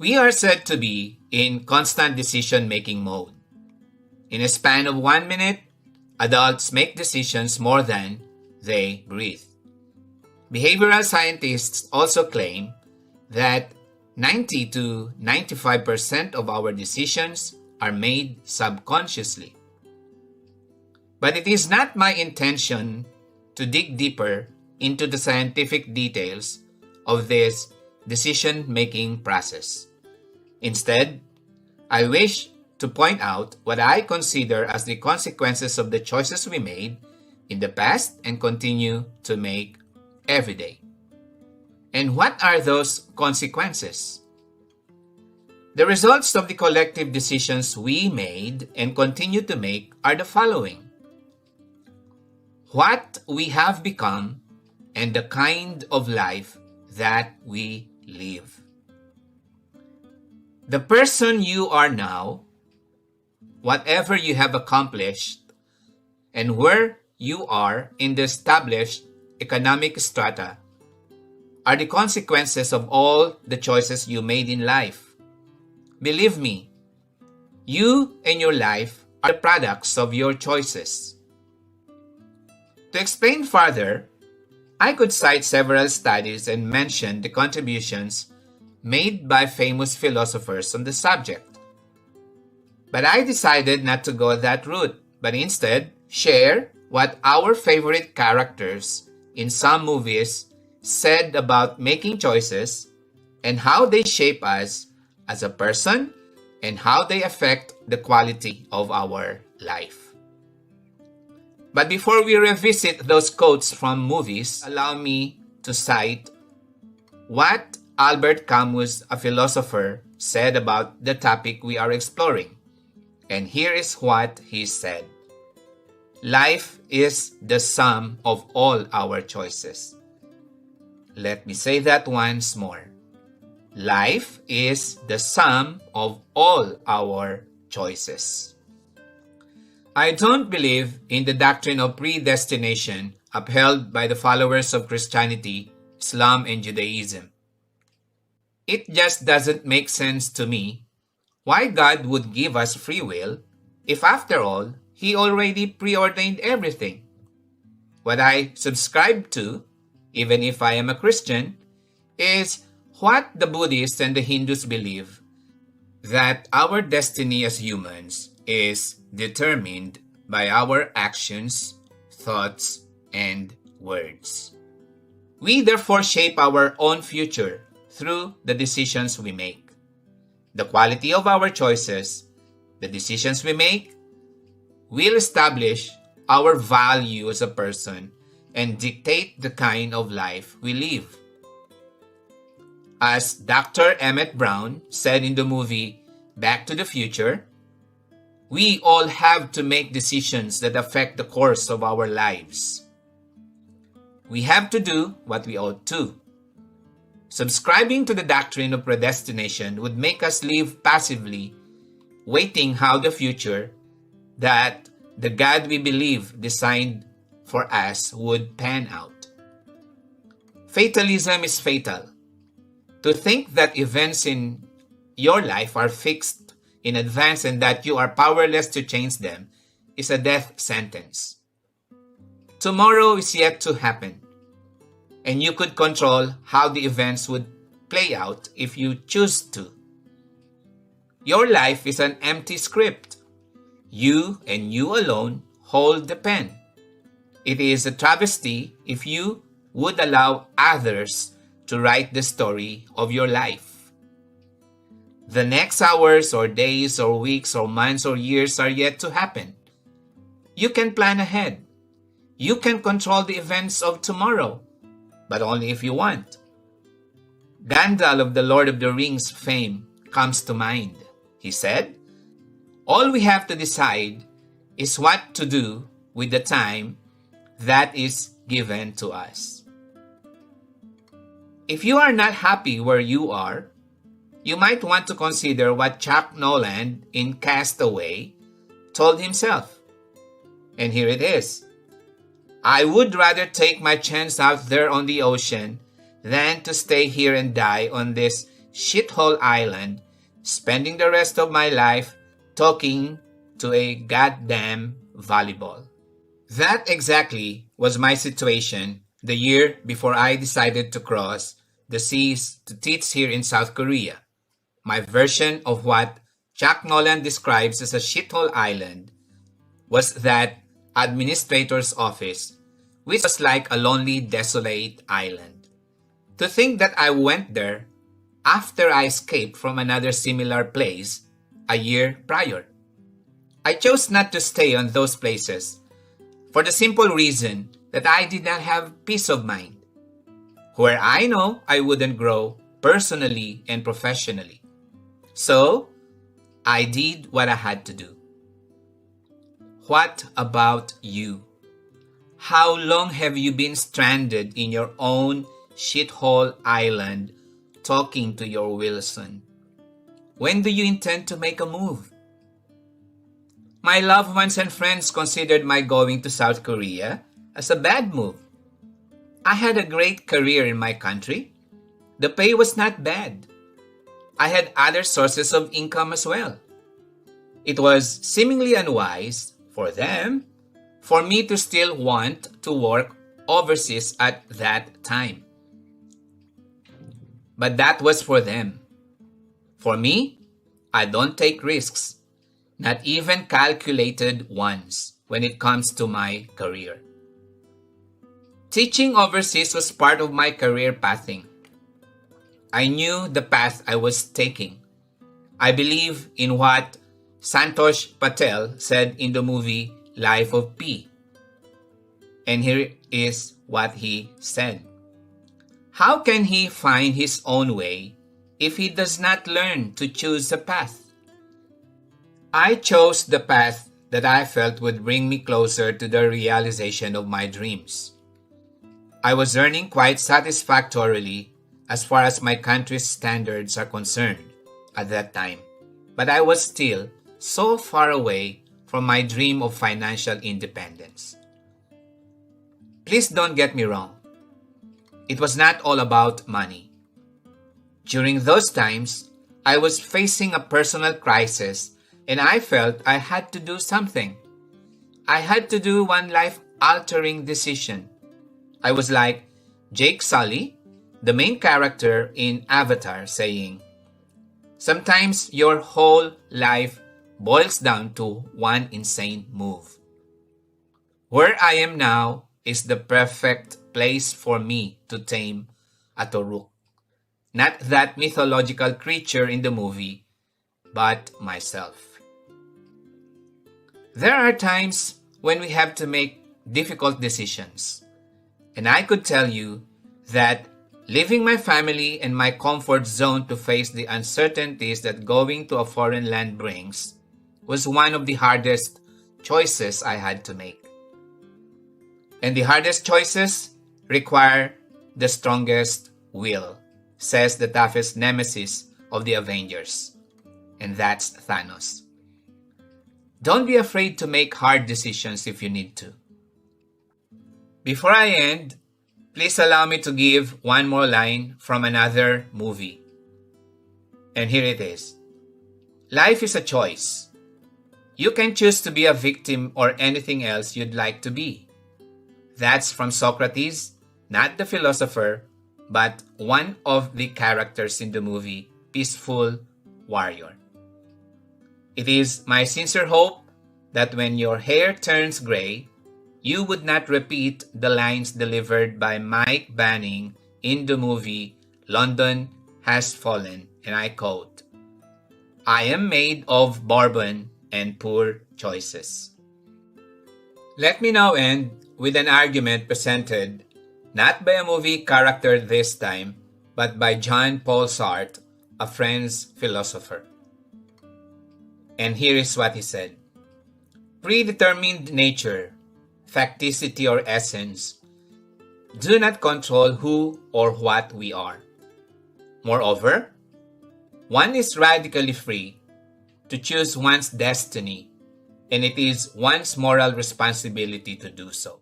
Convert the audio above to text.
We are said to be in constant decision-making mode. In a span of 1 minute, adults make decisions more than they breathe. Behavioral scientists also claim that 90 to 95% of our decisions are made subconsciously. But it is not my intention to dig deeper into the scientific details of this decision-making process. Instead, I wish to point out what I consider as the consequences of the choices we made in the past and continue to make every day. And what are those consequences? The results of the collective decisions we made and continue to make are the following: what we have become and the kind of life that we live. The person you are now, whatever you have accomplished, and where you are in the established economic strata are the consequences of all the choices you made in life. Believe me, you and your life are the products of your choices. To explain further, I could cite several studies and mention the contributions made by famous philosophers on the subject. But I decided not to go that route, but instead share what our favorite characters in some movies said about making choices and how they shape us as a person and how they affect the quality of our life. But before we revisit those quotes from movies, allow me to cite what Albert Camus, a philosopher, said about the topic we are exploring. And here is what he said: life is the sum of all our choices. Let me say that once more. Life is the sum of all our choices. I don't believe in the doctrine of predestination upheld by the followers of Christianity, Islam, and Judaism. It just doesn't make sense to me why God would give us free will if, after all, He already preordained everything. What I subscribe to, even if I am a Christian, is what the Buddhists and the Hindus believe, that our destiny as humans is determined by our actions, thoughts, and words. We therefore shape our own future through the decisions we make. The quality of our choices, the decisions we make, will establish our value as a person and dictate the kind of life we live. As Dr. Emmett Brown said in the movie Back to the Future, we all have to make decisions that affect the course of our lives. We have to do what we ought to. Subscribing to the doctrine of predestination would make us live passively, waiting how the future that the God we believe designed for us would pan out. Fatalism is fatal. To think that events in your life are fixed in advance and that you are powerless to change them is a death sentence. Tomorrow is yet to happen, and you could control how the events would play out if you choose to. Your life is an empty script. You and you alone hold the pen. It is a travesty if you would allow others to write the story of your life. The next hours or days or weeks or months or years are yet to happen. You can plan ahead. You can control the events of tomorrow, but only if you want. Gandalf of the Lord of the Rings fame comes to mind. He said, all we have to decide is what to do with the time that is given to us. If you are not happy where you are, you might want to consider what Chuck Noland in Castaway told himself. And here it is. I would rather take my chance out there on the ocean than to stay here and die on this shithole island, spending the rest of my life talking to a goddamn volleyball. That exactly was my situation the year before I decided to cross the seas to teach here in South Korea. My version of what Jack Nolan describes as a shithole island was that administrator's office, which was like a lonely, desolate island. To think that I went there after I escaped from another similar place a year prior. I chose not to stay on those places for the simple reason that I did not have peace of mind, where I know I wouldn't grow personally and professionally. So, I did what I had to do. What about you? How long have you been stranded in your own shithole island talking to your Wilson? When do you intend to make a move? My loved ones and friends considered my going to South Korea as a bad move. I had a great career in my country. The pay was not bad. I had other sources of income as well. It was seemingly unwise for them for me to still want to work overseas at that time. But that was for them. For me, I don't take risks, not even calculated ones when it comes to my career. Teaching overseas was part of my career pathing. I knew the path I was taking. I believe in what Santosh Patel said in the movie Life of Pi. And here is what he said. How can he find his own way if he does not learn to choose a path? I chose the path that I felt would bring me closer to the realization of my dreams. I was earning quite satisfactorily as far as my country's standards are concerned at that time, but I was still so far away from my dream of financial independence. Please don't get me wrong. It was not all about money. During those times, I was facing a personal crisis and I felt I had to do something. I had to do one life-altering decision. I was like Jake Sully, the main character in Avatar, saying, "Sometimes your whole life boils down to one insane move." Where I am now is the perfect place for me to tame a Toruk. Not that mythological creature in the movie, but myself. There are times when we have to make difficult decisions. And I could tell you that leaving my family and my comfort zone to face the uncertainties that going to a foreign land brings was one of the hardest choices I had to make. And the hardest choices require the strongest will, says the toughest nemesis of the Avengers. And that's Thanos. Don't be afraid to make hard decisions if you need to. Before I end, please allow me to give one more line from another movie. And here it is. Life is a choice. You can choose to be a victim or anything else you'd like to be. That's from Socrates, not the philosopher, but one of the characters in the movie Peaceful Warrior. It is my sincere hope that when your hair turns gray, you would not repeat the lines delivered by Mike Banning in the movie London Has Fallen, and I quote, "I am made of bourbon and poor choices." Let me now end with an argument presented not by a movie character this time, but by John Paul Sartre, a French philosopher. And here is what he said. Predetermined nature, facticity or essence, do not control who or what we are. Moreover, one is radically free to choose one's destiny, and it is one's moral responsibility to do so.